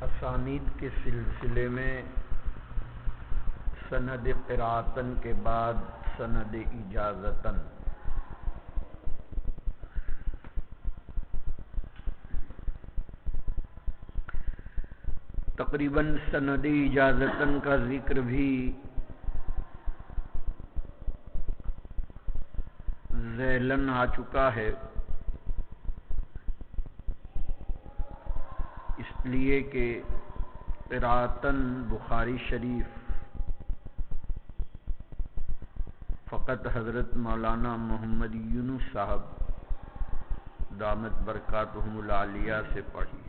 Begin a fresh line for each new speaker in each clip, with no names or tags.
اسانید کے سلسلے میں سند قراءتن کے بعد سند اجازتن۔ تقریباً سند اجازتن کا ذکر بھی ذیلاً آ چکا ہے، اس لیے کہ قراءتن بخاری شریف فقط حضرت مولانا محمد یونس صاحب دامت برکاتہم العالیہ سے پڑھی،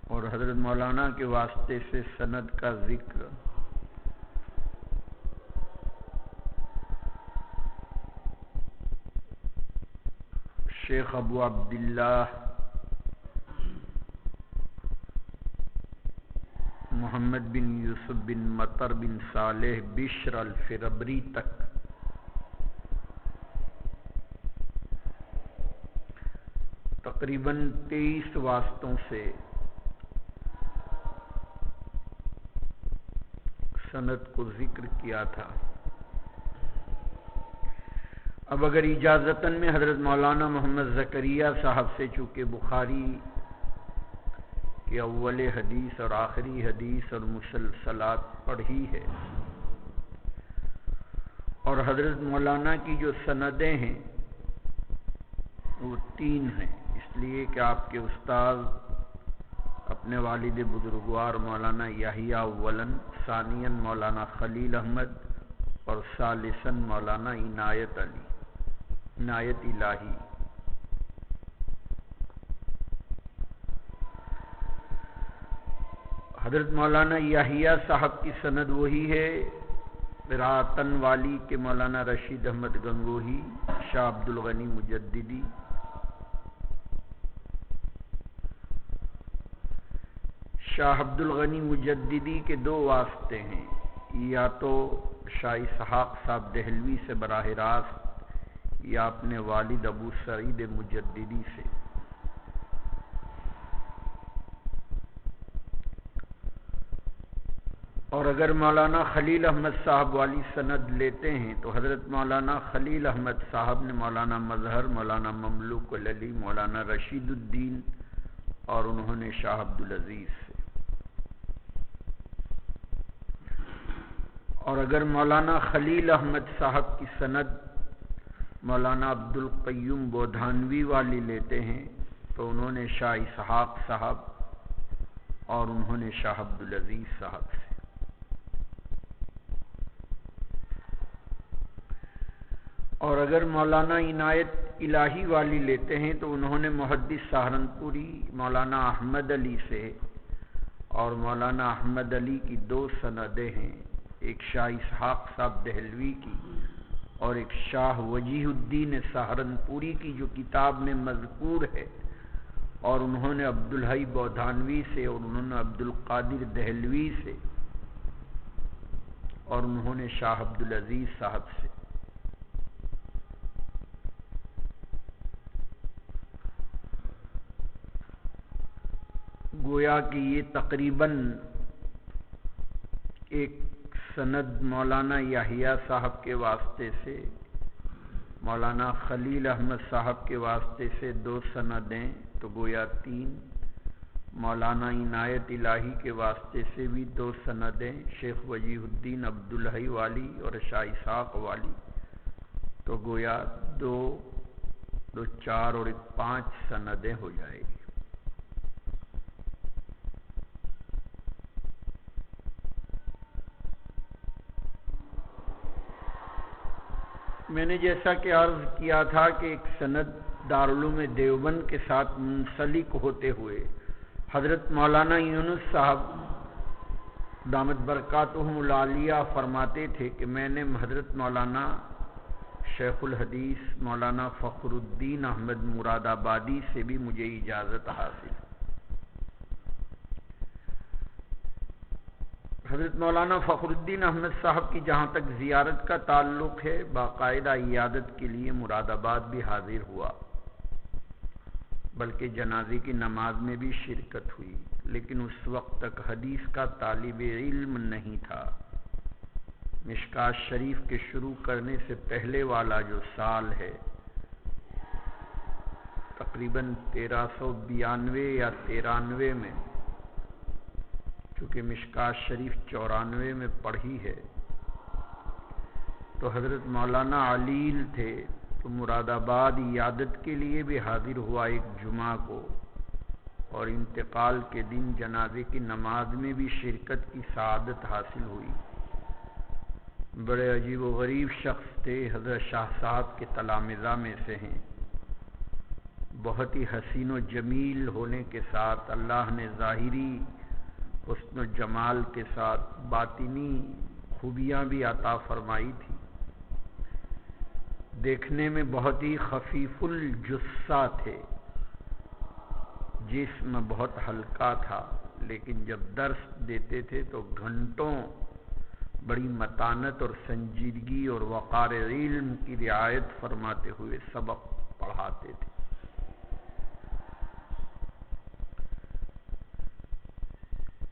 اور حضرت مولانا کے واسطے سے سند کا ذکر شیخ ابو عبداللہ محمد بن یوسف بن مطر بن صالح بشر الفربری تک تقریباً 23 واسطوں سے سند کو ذکر کیا تھا۔ اب اگر اجازتاً میں حضرت مولانا محمد زکریا صاحب سے چونکہ بخاری کہ اول حدیث اور آخری حدیث اور مسلسلات پڑھی ہے، اور حضرت مولانا کی جو سندیں ہیں وہ 3 ہیں، اس لیے کہ آپ کے استاذ اپنے والد بزرگوار مولانا یحییٰ اولاً، ثانیاً مولانا خلیل احمد اور ثالثاً مولانا عنایت الہی۔ حضرت مولانا یحییٰ صاحب کی سند وہی ہے قراءتن والی کے مولانا رشید احمد گنگوہی، شاہ عبد الغنی مجددی، شاہ عبد الغنی مجددی کے 2 واسطے ہیں، یا تو شاہ اسحاق صاحب دہلوی سے براہ راست یا اپنے والد ابو سعید مجددی سے۔ اور اگر مولانا خلیل احمد صاحب والی سند لیتے ہیں تو حضرت مولانا خلیل احمد صاحب نے مولانا مظہر، مولانا مملوک العلی، مولانا رشید الدین اور انہوں نے شاہ عبدالعزیز سے۔ اور اگر مولانا خلیل احمد صاحب کی سند مولانا عبد القیوم بودھانوی والی لیتے ہیں تو انہوں نے شاہ اسحاق صاحب اور انہوں نے شاہ عبدالعزیز صاحب سے۔ اور اگر مولانا عنایت الہی والی لیتے ہیں تو انہوں نے محدث سہارنپوری مولانا احمد علی سے، اور مولانا احمد علی کی 2 سندیں ہیں، ایک شاہ اسحاق صاحب دہلوی کی اور ایک شاہ وجیہ الدین سہارنپوری کی جو کتاب میں مذکور ہے، اور انہوں نے عبدالحی بودھانوی سے اور انہوں نے عبد القادر دہلوی سے اور انہوں نے شاہ عبدالعزیز صاحب سے۔ گویا کہ یہ تقریباً ایک سند مولانا یحییٰ صاحب کے واسطے سے، مولانا خلیل احمد صاحب کے واسطے سے 2 سندیں تو گویا 3، مولانا عنایت الہی کے واسطے سے بھی 2 سندیں، شیخ وجیہ الدین عبدالحی والی اور شاہ اسحاق والی، تو گویا 2 4 اور 5 سندیں ہو جائے گی۔ میں نے جیسا کہ عرض کیا تھا کہ ایک سند دارالعلوم دیوبند کے ساتھ منسلک ہوتے ہوئے حضرت مولانا یونس صاحب دامت برکاتہم العالیہ فرماتے تھے کہ میں نے حضرت مولانا شیخ الحدیث مولانا فخر الدین احمد مراد آبادی سے بھی مجھے اجازت حاصل۔ حضرت مولانا فخر الدین احمد صاحب کی جہاں تک زیارت کا تعلق ہے، باقاعدہ عیادت کے لیے مراد آباد بھی حاضر ہوا، بلکہ جنازے کی نماز میں بھی شرکت ہوئی، لیکن اس وقت تک حدیث کا طالب علم نہیں تھا۔ مشکات شریف کے شروع کرنے سے پہلے والا جو سال ہے، تقریباً 1392 یا 93 میں، چونکہ مشکات شریف 94 میں پڑھی ہے، تو حضرت مولانا علیل تھے، تو مراد آباد عیادت کے لیے بھی حاضر ہوا ایک جمعہ کو، اور انتقال کے دن جنازے کی نماز میں بھی شرکت کی سعادت حاصل ہوئی۔ بڑے عجیب و غریب شخص تھے، حضرت شاہ صاحب کے تلامذہ میں سے ہیں۔ بہت ہی حسین و جمیل ہونے کے ساتھ اللہ نے ظاہری حسن و جمال کے ساتھ باطنی خوبیاں بھی عطا فرمائی تھی۔ دیکھنے میں بہت ہی خفیف الجثہ تھے، جسم بہت ہلکا تھا، لیکن جب درس دیتے تھے تو گھنٹوں بڑی متانت اور سنجیدگی اور وقار علم کی رعایت فرماتے ہوئے سبق پڑھاتے تھے۔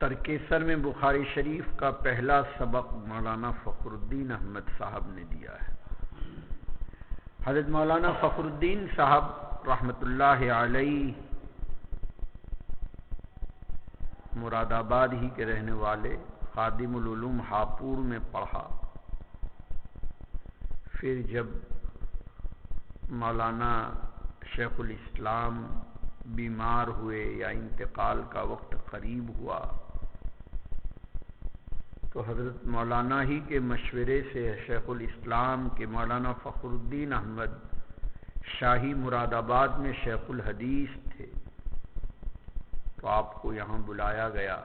ترکیسر میں بخاری شریف کا پہلا سبق مولانا فخر الدین احمد صاحب نے دیا ہے۔ حضرت مولانا فخر الدین صاحب رحمۃ اللہ علیہ مراد آباد ہی کے رہنے والے، خادم العلوم ہاپور میں پڑھا۔ پھر جب مولانا شیخ الاسلام بیمار ہوئے یا انتقال کا وقت قریب ہوا، تو حضرت مولانا ہی کے مشورے سے شیخ الاسلام کے مولانا فخر الدین احمد شاہی مراد آباد میں شیخ الحدیث تھے، تو آپ کو یہاں بلایا گیا۔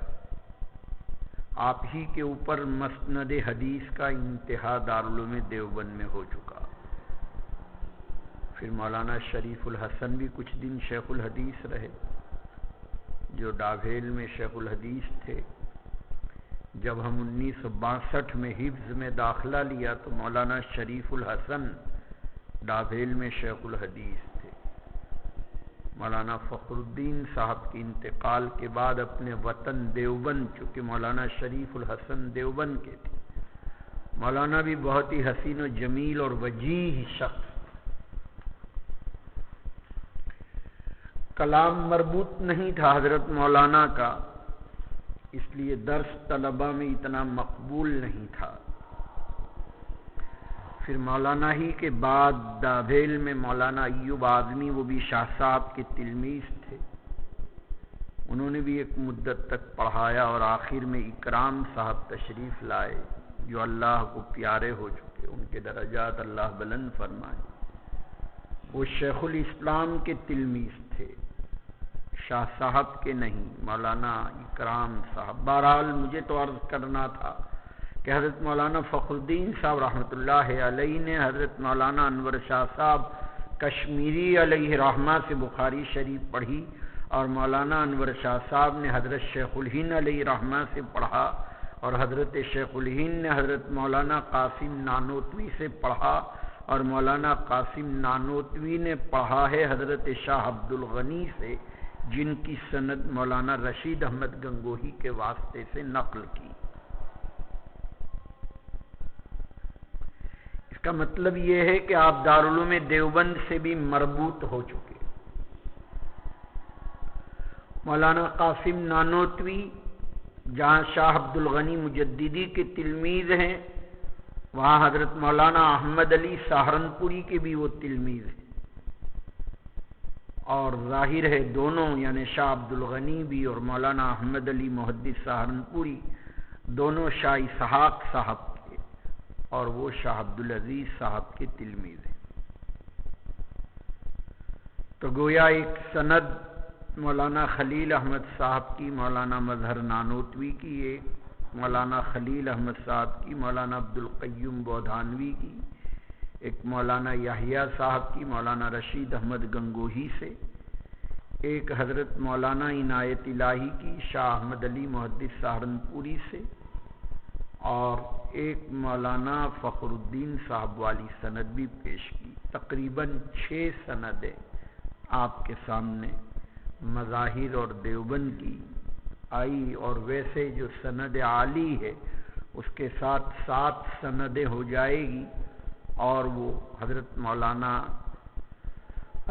آپ ہی کے اوپر مسند حدیث کا انتہا دارالعلوم دیوبند میں ہو چکا۔ پھر مولانا شریف الحسن بھی کچھ دن شیخ الحدیث رہے، جو ڈابھیل میں شیخ الحدیث تھے۔ جب ہم 1962 میں حفظ میں داخلہ لیا تو مولانا شریف الحسن ڈابھیل میں شیخ الحدیث تھے۔ مولانا فخر الدین صاحب کے انتقال کے بعد اپنے وطن دیوبند، چونکہ مولانا شریف الحسن دیوبند کے تھے، مولانا بھی بہت ہی حسین و جمیل اور وجیح شخص، کلام مربوط نہیں تھا حضرت مولانا کا، اس لیے درس طلبہ میں اتنا مقبول نہیں تھا۔ پھر مولانا ہی کے بعد ڈابھیل میں مولانا ایوب اعظمی، وہ بھی شاہ صاحب کے تلمیذ تھے، انہوں نے بھی ایک مدت تک پڑھایا، اور آخر میں اکرام صاحب تشریف لائے، جو اللہ کو پیارے ہو چکے، ان کے درجات اللہ بلند فرمائے۔ وہ شیخ الاسلام کے تلمیذ تھے، شاہ صاحب کے نہیں، مولانا اکرام صاحب۔ بہرحال مجھے تو عرض کرنا تھا کہ حضرت مولانا فخر الدین صاحب رحمۃ اللہ علیہ نے حضرت مولانا انور شاہ صاحب کشمیری علیہ رحمہ سے بخاری شریف پڑھی، اور مولانا انور شاہ صاحب نے حضرت شیخ الہند علیہ رحمہ سے پڑھا، اور حضرت شیخ الہند نے حضرت مولانا قاسم نانوتوی سے پڑھا، اور مولانا قاسم نانوتوی نے پڑھا ہے حضرت شاہ عبد الغنی سے، جن کی سند مولانا رشید احمد گنگوہی کے واسطے سے نقل کی۔ اس کا مطلب یہ ہے کہ آپ دارالعلوم دیوبند سے بھی مربوط ہو چکے۔ مولانا قاسم نانوتوی جہاں شاہ عبد الغنی مجددی کے تلمیذ ہیں، وہاں حضرت مولانا احمد علی سہارنپوری کے بھی وہ تلمیذ ہیں، اور ظاہر ہے دونوں یعنی شاہ عبد الغنی بھی اور مولانا احمد علی محدث سہارنپوری دونوں شاہ اسحاق صاحب کے اور وہ شاہ عبد العزیز صاحب کے تلمیذ ہیں۔ تو گویا ایک سند مولانا خلیل احمد صاحب کی، مولانا مظہر نانوتوی کی، ایک مولانا خلیل احمد صاحب کی، مولانا عبد القیوم بودھانوی کی، ایک مولانا یحییٰ صاحب کی مولانا رشید احمد گنگوہی سے، ایک حضرت مولانا عنایت الہی کی شاہ احمد علی محدث سہارنپوری سے، اور ایک مولانا فخر الدین صاحب والی سند بھی پیش کی۔ تقریباً 6 سندیں آپ کے سامنے مظاہر اور دیوبند کی آئی، اور ویسے جو سند عالی ہے اس کے ساتھ 7 سندیں ہو جائے گی، اور وہ حضرت مولانا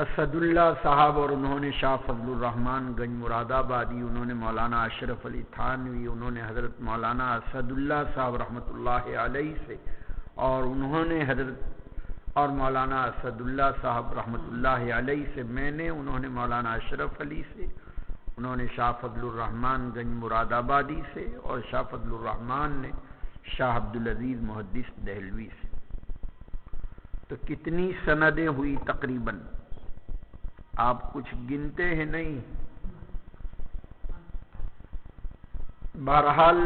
اسد اللہ صاحب، اور انہوں نے شاہ فضل الرحمن گنج مراد آبادی، انہوں نے مولانا اشرف علی تھانوی، انہوں نے حضرت مولانا اسد اللہ صاحب رحمۃ اللہ علیہ سے، اور انہوں نے اور مولانا اسد اللہ صاحب رحمۃ اللہ علیہ سے میں نے، انہوں نے مولانا اشرف علی سے، انہوں نے شاہ فضل الرحمن گنج مراد آبادی سے، اور شاہ فضل الرحمن نے شاہ عبدالعزیز محدث دہلوی سے۔ تو کتنی سندیں ہوئی تقریباً؟ آپ کچھ گنتے ہیں؟ نہیں؟ بہرحال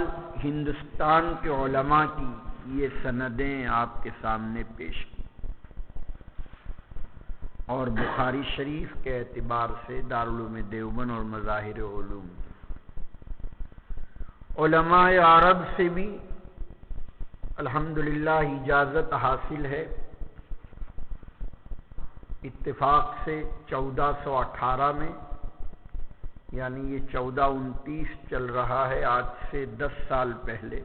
ہندوستان کے علماء کی یہ سندیں آپ کے سامنے پیش کی، اور بخاری شریف کے اعتبار سے دارالعلوم دیوبند اور مظاہر علوم، علماء عرب سے بھی الحمدللہ اجازت حاصل ہے، اتفاق سے 1418 میں، یعنی یہ 1429 چل رہا ہے، آج سے 10 سال پہلے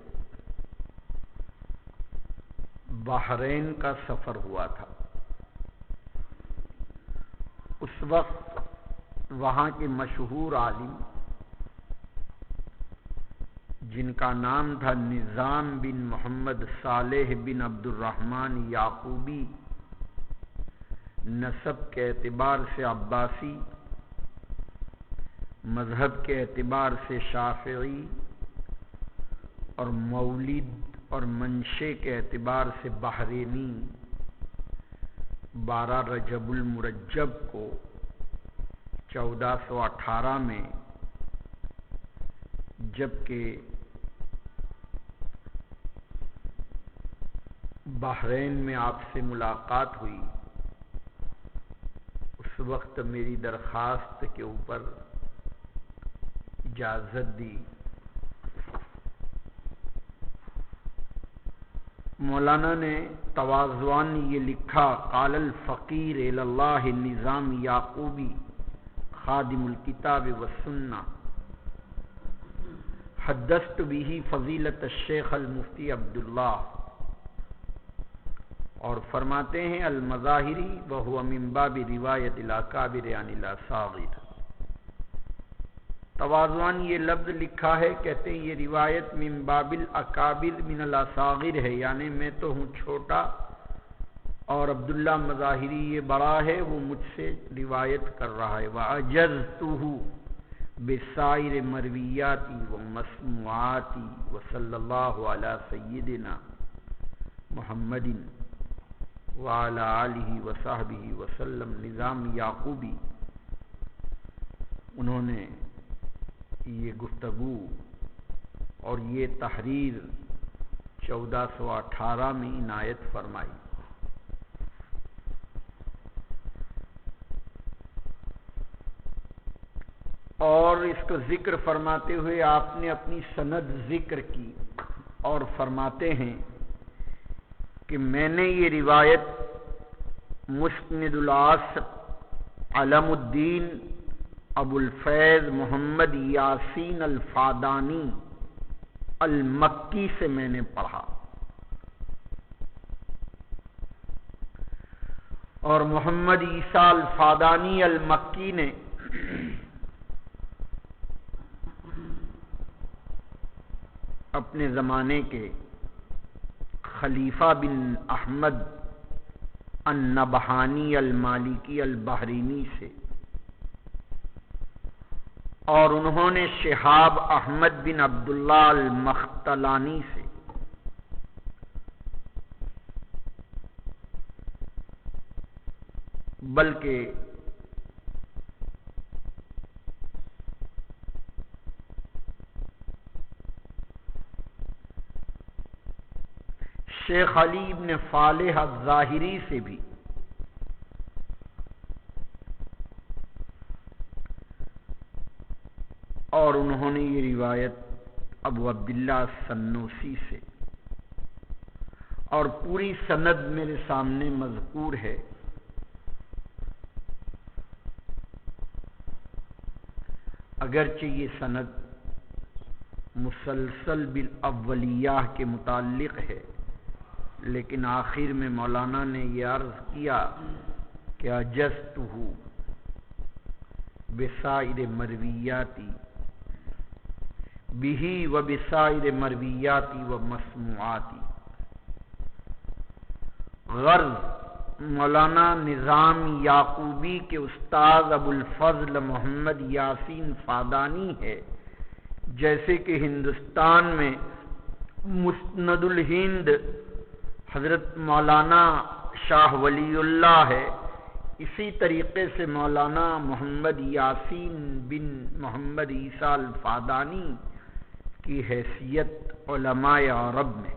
بحرین کا سفر ہوا تھا۔ اس وقت وہاں کے مشہور عالم جن کا نام تھا نظام بن محمد صالح بن عبد الرحمن یعقوبی، نسب کے اعتبار سے عباسی، مذہب کے اعتبار سے شافعی، اور مولد اور منشے کے اعتبار سے بحرینی، 12 رجب المرجب کو 1418 میں جبکہ بحرین میں آپ سے ملاقات ہوئی، اس وقت میری درخواست کے اوپر اجازت دی۔ مولانا نے تواضعاً یہ لکھا، قال الفقیر الی اللہ نظام یعقوبی خادم الکتاب والسنہ، حدثت به فضیلت الشیخ المفتی عبداللہ، اور فرماتے ہیں المظاہری وہو من باب روایت الاکابر عن الاصاغر۔ تواضعاً یہ لفظ لکھا ہے، کہتے ہیں یہ روایت من باب الاکابر من الاصاغر ہے، یعنی میں تو ہوں چھوٹا اور عبداللہ مظاہری یہ بڑا ہے، وہ مجھ سے روایت کر رہا ہے۔ وعجزتہ بسائر مرویاتی و مسموعاتی وصلی اللہ علی سیدنا محمد وعلی آلہ وصحبہ وسلم۔ نظام یعقوبی انہوں نے یہ گفتگو اور یہ تحریر 1418 میں عنایت فرمائی۔ اور اس کو ذکر فرماتے ہوئے آپ نے اپنی سند ذکر کی، اور فرماتے ہیں کہ میں نے یہ روایت مسند العصر علم الدین ابو الفیض محمد یاسین الفادانی المکی سے میں نے پڑھا، اور محمد عیسیٰ الفادانی المکی نے اپنے زمانے کے خلیفہ بن احمد النبہانی المالکی البحرینی سے، اور انہوں نے شہاب احمد بن عبداللہ المختلانی سے، بلکہ شیخ علی بن فالح الظاہری سے بھی، اور انہوں نے یہ روایت ابو عبداللہ سنوسی سے، اور پوری سند میرے سامنے مذکور ہے۔ اگرچہ یہ سند مسلسل بالاولیہ کے متعلق ہے، لیکن آخر میں مولانا نے یہ عرض کیا کہ اجزتہ بسائر مرویاتی بہ و بسائر مرویاتی و مسموعاتی۔ غرض مولانا نظام یعقوبی کے استاد ابو الفضل محمد یاسین فادانی ہے، جیسے کہ ہندوستان میں مسند الہند حضرت مولانا شاہ ولی اللہ ہے، اسی طریقے سے مولانا محمد یاسین بن محمد عیسیٰ الفادانی کی حیثیت علماء عرب میں۔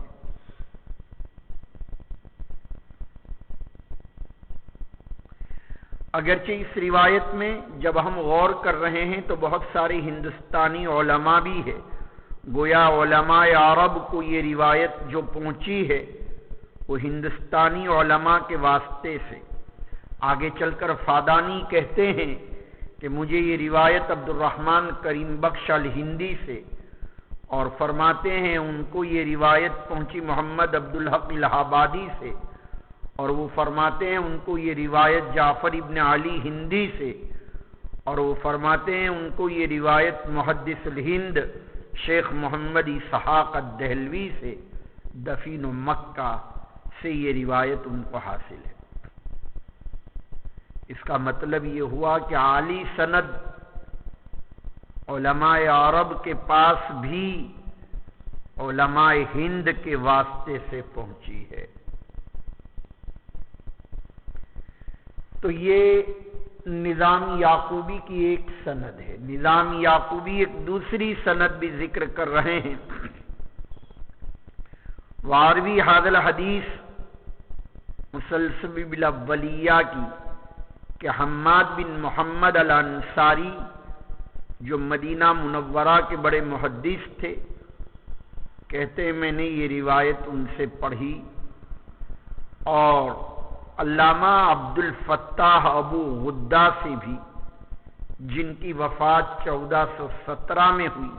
اگرچہ اس روایت میں جب ہم غور کر رہے ہیں تو بہت سارے ہندوستانی علماء بھی ہیں، گویا علماء عرب کو یہ روایت جو پہنچی ہے وہ ہندوستانی علماء کے واسطے سے۔ آگے چل کر فادانی کہتے ہیں کہ مجھے یہ روایت عبد الرحمن کریم بخش الہندی سے، اور فرماتے ہیں ان کو یہ روایت پہنچی محمد عبدالحق الہ آبادی سے، اور وہ فرماتے ہیں ان کو یہ روایت جعفر ابن علی ہندی سے، اور وہ فرماتے ہیں ان کو یہ روایت محدث الہند شیخ محمد اسحاق الدہلوی سے، دفین مکہ سے یہ روایت ان کو حاصل ہے۔ اس کا مطلب یہ ہوا کہ عالی سند علماء عرب کے پاس بھی علماء ہند کے واسطے سے پہنچی ہے۔ تو یہ نظام یعقوبی کی ایک سند ہے۔ نظام یعقوبی ایک دوسری سند بھی ذکر کر رہے ہیں، واروی ھذا الحدیث مسلسل بالاولیہ کی، کہ حماد بن محمد الانصاری جو مدینہ منورہ کے بڑے محدث تھے، کہتے ہیں میں نے یہ روایت ان سے پڑھی، اور علامہ عبد الفتاح ابو غدہ سے بھی، جن کی وفات 1417 میں ہوئی،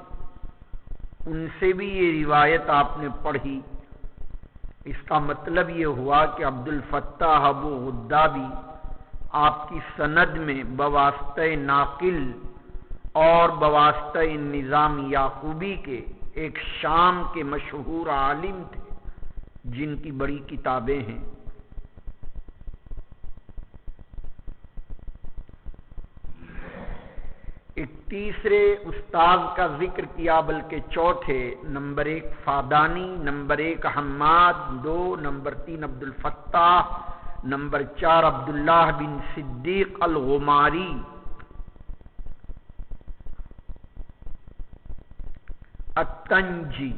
ان سے بھی یہ روایت آپ نے پڑھی۔ اس کا مطلب یہ ہوا کہ عبد الفتاح ابو غدہ بھی آپ کی سند میں بواسطہ ناقل اور بواسطہ نظام یعقوبی کے ایک شام کے مشہور عالم تھے، جن کی بڑی کتابیں ہیں۔ ایک تیسرے استاد کا ذکر کیا، بلکہ چوتھے، نمبر 1 فادانی، نمبر 1 حماد، 2 نمبر 3 عبد الفتاح، نمبر 4 عبداللہ بن صدیق الغماری۔ التنجی،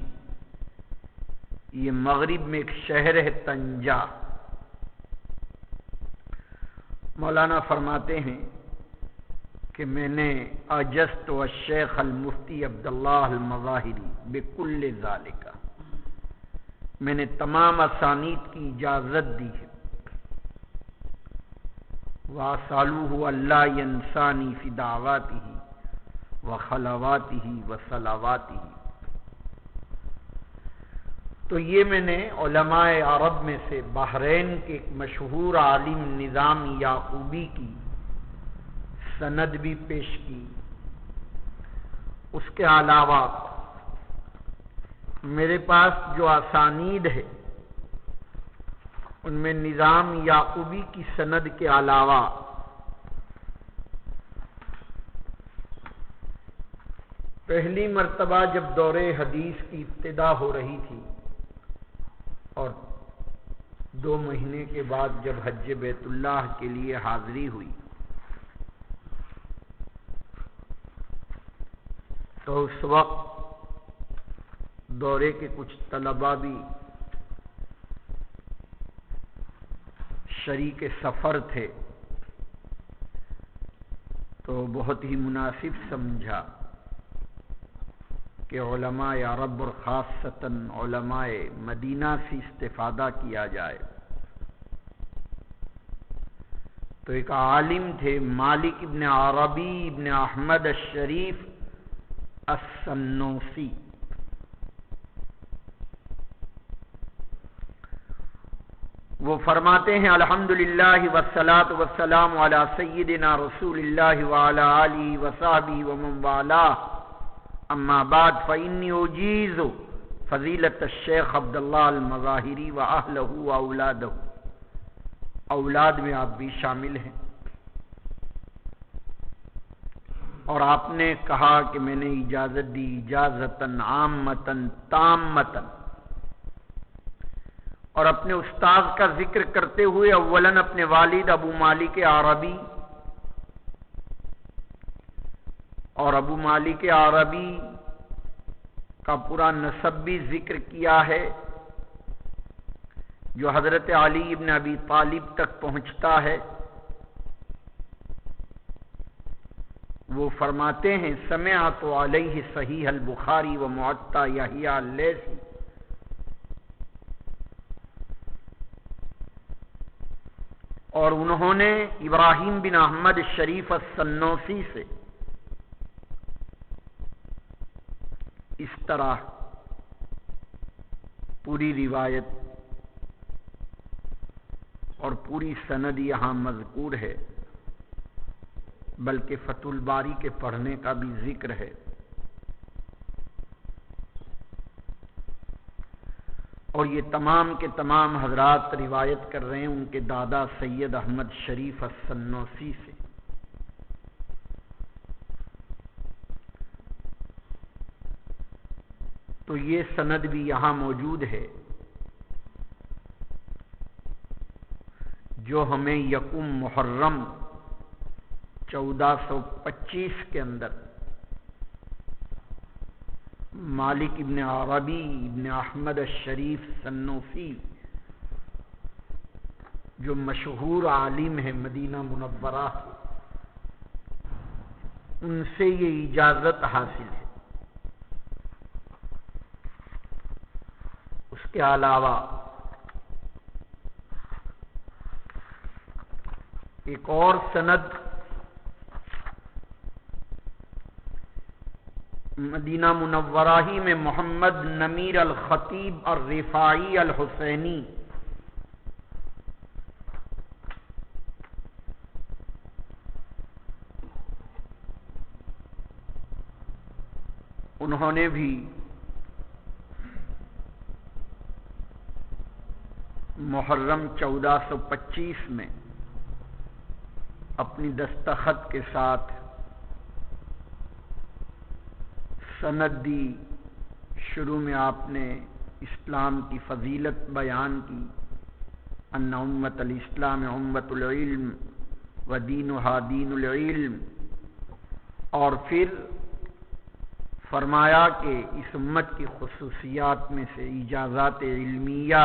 یہ مغرب میں ایک شہر ہے تنجا۔ مولانا فرماتے ہیں کہ میں نے اجزت الشیخ المفتی عبداللہ المظاہری بکل ذالک، میں نے تمام اسانید کی اجازت دی ہے۔ وَأَسْأَلُهُ أَلَّا يَنْسَانِي فِي دَعْوَاتِهِ وَخَلَوَاتِهِ وَصَلَوَاتِهِ۔ تو یہ میں نے علماء عرب میں سے بحرین کے ایک مشہور عالم نظام یعقوبی کی سند بھی پیش کی۔ اس کے علاوہ میرے پاس جو اسانید ہے ان میں نظام یعقوبی کی سند کے علاوہ پہلی مرتبہ جب دور حدیث کی ابتدا ہو رہی تھی اور 2 مہینے کے بعد جب حج بیت اللہ کے لیے حاضری ہوئی تو اس وقت دورے کے کچھ طلباء بھی شریک سفر تھے، تو بہت ہی مناسب سمجھا کہ علماء عرب اور خاصتاً علماء مدینہ سے استفادہ کیا جائے۔ تو ایک عالم تھے مالک ابن عربی ابن احمد الشریف السنوسی. وہ فرماتے ہیں الحمدللہ والصلاۃ والسلام علی سیدنا رسول اللہ وعلی آلہ وصحبہ ومن والاه. اما بعد فإنی اجیز فضیلت الشیخ عبداللہ المظاہری واہلہ واولادہ. اولاد میں آپ بھی شامل ہیں. اور آپ نے کہا کہ میں نے اجازت دی اجازتاً عامتاً تامتاً. اور اپنے استاذ کا ذکر کرتے ہوئے اولاً اپنے والد ابو مالک عربی اور ابو مالک عربی کا پورا نسب بھی ذکر کیا ہے جو حضرت علی ابن ابی طالب تک پہنچتا ہے. وہ فرماتے ہیں سمعت علیہ صحیح البخاری و معطا یحییٰ اللیثی. اور انہوں نے ابراہیم بن احمد شریف السنوسی سے اس طرح پوری روایت اور پوری سند یہاں مذکور ہے، بلکہ فتح الباری کے پڑھنے کا بھی ذکر ہے. اور یہ تمام کے تمام حضرات روایت کر رہے ہیں ان کے دادا سید احمد شریف السنوسی سے. تو یہ سند بھی یہاں موجود ہے جو ہمیں یکم محرم 1425 کے اندر مالک ابن عربی ابن احمد الشریف سنوسی جو مشہور عالم ہے مدینہ منورہ، ان سے یہ اجازت حاصل ہے. اس کے علاوہ ایک اور سند مدینہ منورہ ہی میں محمد نمیر الخطیب الرفاعی الحسینی انہوں نے بھی محرم 1425 میں اپنی دستخط کے ساتھ سند دی. شروع میں آپ نے اسلام کی فضیلت بیان کی، ان امت الاسلام امت العلم و دینھا دین العلم، اور پھر فرمایا کہ اس امت کی خصوصیات میں سے اجازات علمیہ،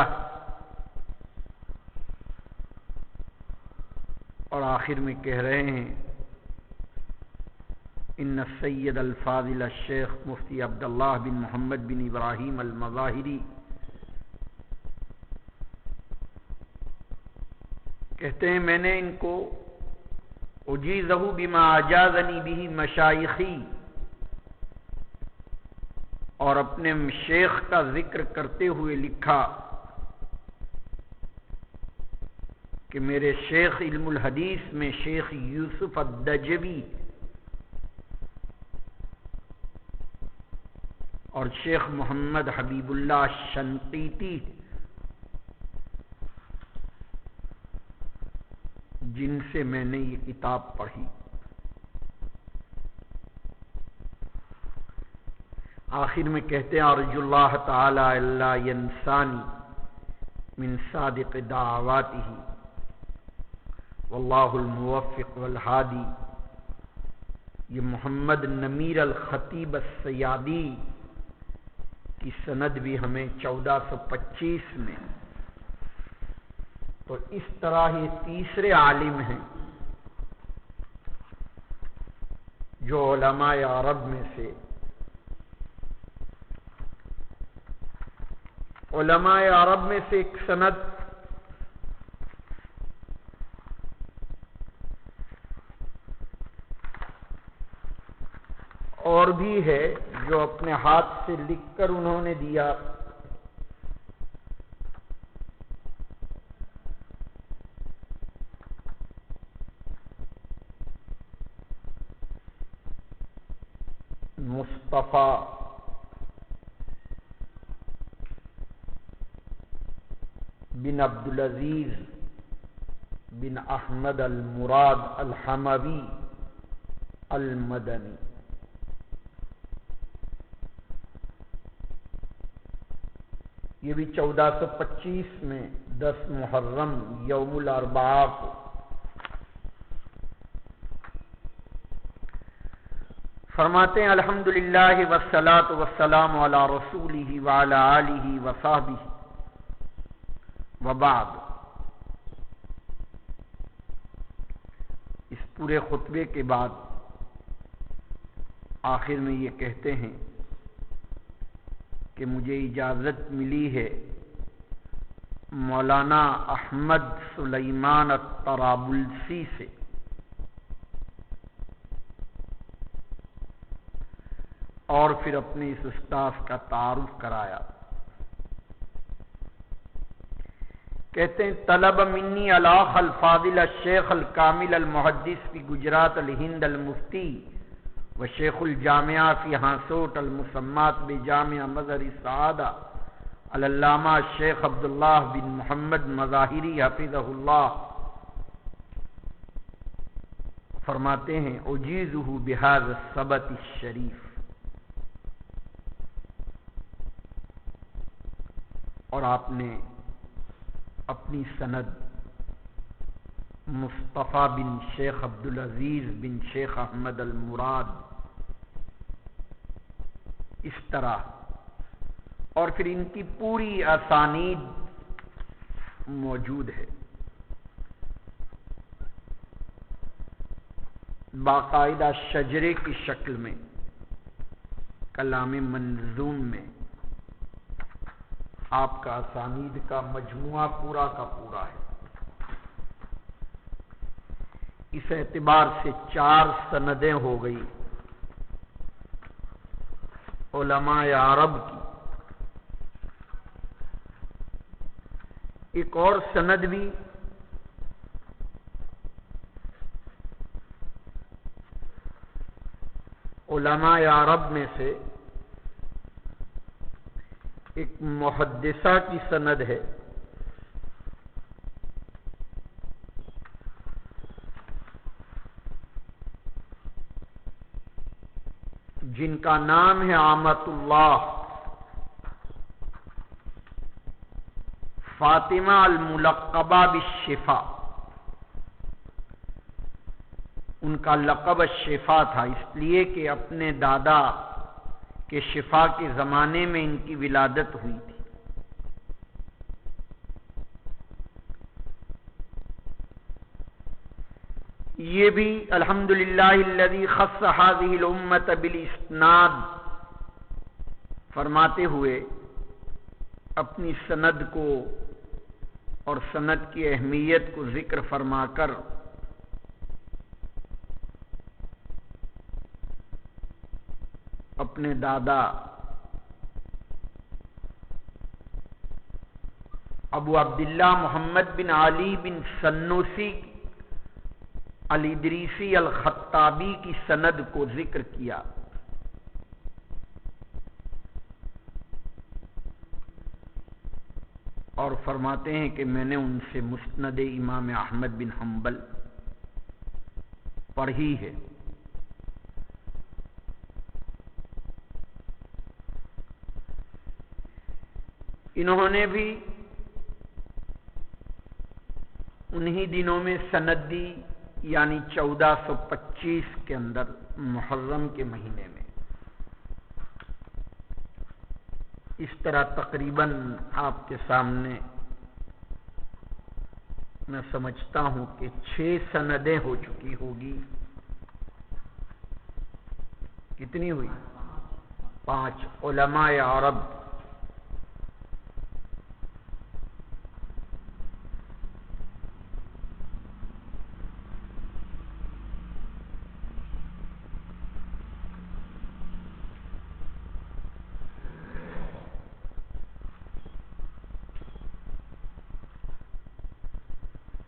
اور آخر میں کہہ رہے ہیں ان السید الفاضل الشیخ مفتی عبداللہ بن محمد بن ابراہیم المظاہری کہتے ہیں میں نے ان کو اجیزہ بما اجازنی بہ مشائخی، اور اپنے شیخ کا ذکر کرتے ہوئے لکھا کہ میرے شیخ علم الحدیث میں شیخ یوسف الدجوی اور شیخ محمد حبیب اللہ شنقیطی جن سے میں نے یہ کتاب پڑھی. آخر میں کہتے ہیں ارجو اللہ تعالی اللہ ینسانی من صادق دعواتہ واللہ الموفق والہادی. یہ محمد نمیر الخطیب السیادی کی سند بھی ہمیں 1425 میں. تو اس طرح یہ تیسرے عالم ہیں جو علماء عرب میں سے ایک سند اور بھی ہے جو اپنے ہاتھ سے لکھ کر انہوں نے دیا، مصطفیٰ بن عبدالعزیز بن احمد المراد الحموی المدنی۔ یہ بھی 1425 میں 10 محرم یوم الاربعاء کو فرماتے ہیں الحمدللہ والصلاة والسلام علی رسولہ وعلی آلہ وصحبہ وبعد۔ اس پورے خطبے کے بعد آخر میں یہ کہتے ہیں کہ مجھے اجازت ملی ہے مولانا احمد سلیمان الطرابلسی سے اور پھر اپنے اس استاذ کا تعارف کرایا۔ کہتے ہیں طلب منی الاخ الفاضل الشیخ الکامل المحدث فی گجرات الہند المفتی و شیخ الجامعہ فی ہانسوٹ المسمات بجامعہ مظہر السعادہ العلامہ شیخ عبداللہ بن محمد مظاہری حفظہ اللہ فرماتے ہیں اجیزہ بہذا الثبت الشریف، اور آپ نے اپنی سند مصطفیٰ بن شیخ عبدالعزیز بن شیخ احمد المراد اس طرح، اور پھر ان کی پوری اسانید موجود ہے باقاعدہ شجرے کی شکل میں، کلام منظوم میں آپ کا اسانید کا مجموعہ پورا کا پورا ہے۔ اس اعتبار سے 4 سندیں ہو گئی علماء عرب کی۔ ایک اور سند بھی علماء عرب میں سے ایک محدثہ کی سند ہے جن کا نام ہے آمۃ اللہ فاطمہ الملقبہ بالشفا۔ ان کا لقب شفا تھا، اس لیے کہ اپنے دادا کے شفا کے زمانے میں ان کی ولادت ہوئی تھی۔ یہ بھی الحمدللہ الذی خص هذه الامة بالاسناد فرماتے ہوئے اپنی سند کو اور سند کی اہمیت کو ذکر فرما کر اپنے دادا ابو عبداللہ محمد بن علی بن سنوسی الادریسی الخطابی کی سند کو ذکر کیا۔ اور فرماتے ہیں کہ میں نے ان سے مسند امام احمد بن حنبل پڑھی ہے۔ انہوں نے بھی انہی دنوں میں سند دی، یعنی 1425 کے اندر محرم کے مہینے میں۔ اس طرح تقریباً آپ کے سامنے میں سمجھتا ہوں کہ 6 سندیں ہو چکی ہوگی۔ کتنی ہوئی؟ 5 علماء عرب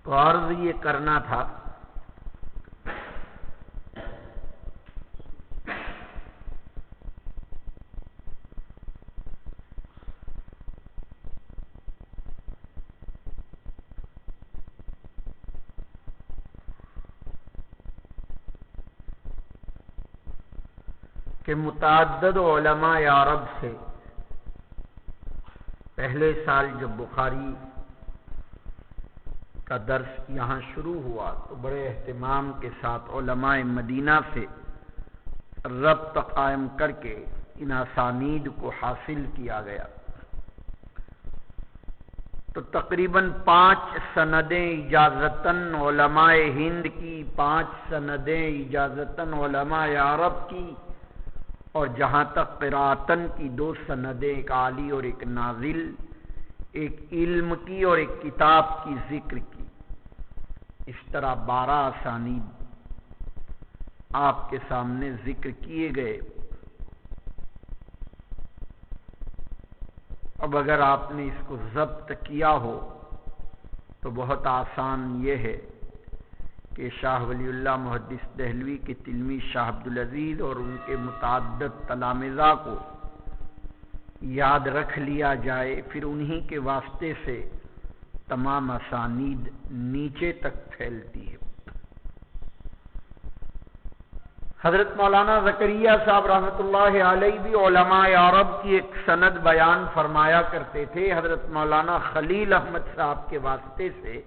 تو عرض یہ کرنا تھا کہ متعدد علماء عرب سے پہلے سال جب بخاری کا درس یہاں شروع ہوا تو بڑے اہتمام کے ساتھ علماء مدینہ سے ربط قائم کر کے ان اسانید کو حاصل کیا گیا، تو تقریباً 5 سندیں اجازتاً علماء ہند کی، 5 سندیں اجازتاً علماء عرب کی، اور جہاں تک قراءتاً کی 2 سندیں، ایک عالی اور ایک نازل، ایک علم کی اور ایک کتاب کی ذکر کی۔ اس طرح 12 اسانید آپ کے سامنے ذکر کیے گئے۔ اب اگر آپ نے اس کو ضبط کیا ہو تو بہت آسان یہ ہے کہ شاہ ولی اللہ محدث دہلوی کے تلمیذ شاہ عبدالعزیز اور ان کے متعدد تلامذہ کو یاد رکھ لیا جائے، پھر انہی کے واسطے سے تمام اسانید نیچے تک پھیلتی ہے۔ حضرت مولانا زکریا صاحب رحمۃ اللہ علیہ بھی علماء عرب کی ایک سند بیان فرمایا کرتے تھے، حضرت مولانا خلیل احمد صاحب کے واسطے سے،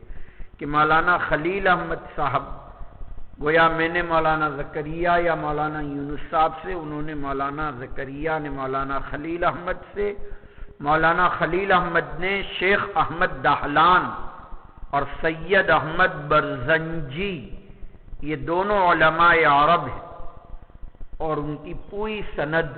کہ مولانا خلیل احمد صاحب، گویا میں نے مولانا زکریا یا مولانا یونس صاحب سے، انہوں نے مولانا زکریا نے مولانا خلیل احمد سے، مولانا خلیل احمد نے شیخ احمد دہلان اور سید احمد برزنجی، یہ دونوں علماء عرب ہیں، اور ان کی پوری سند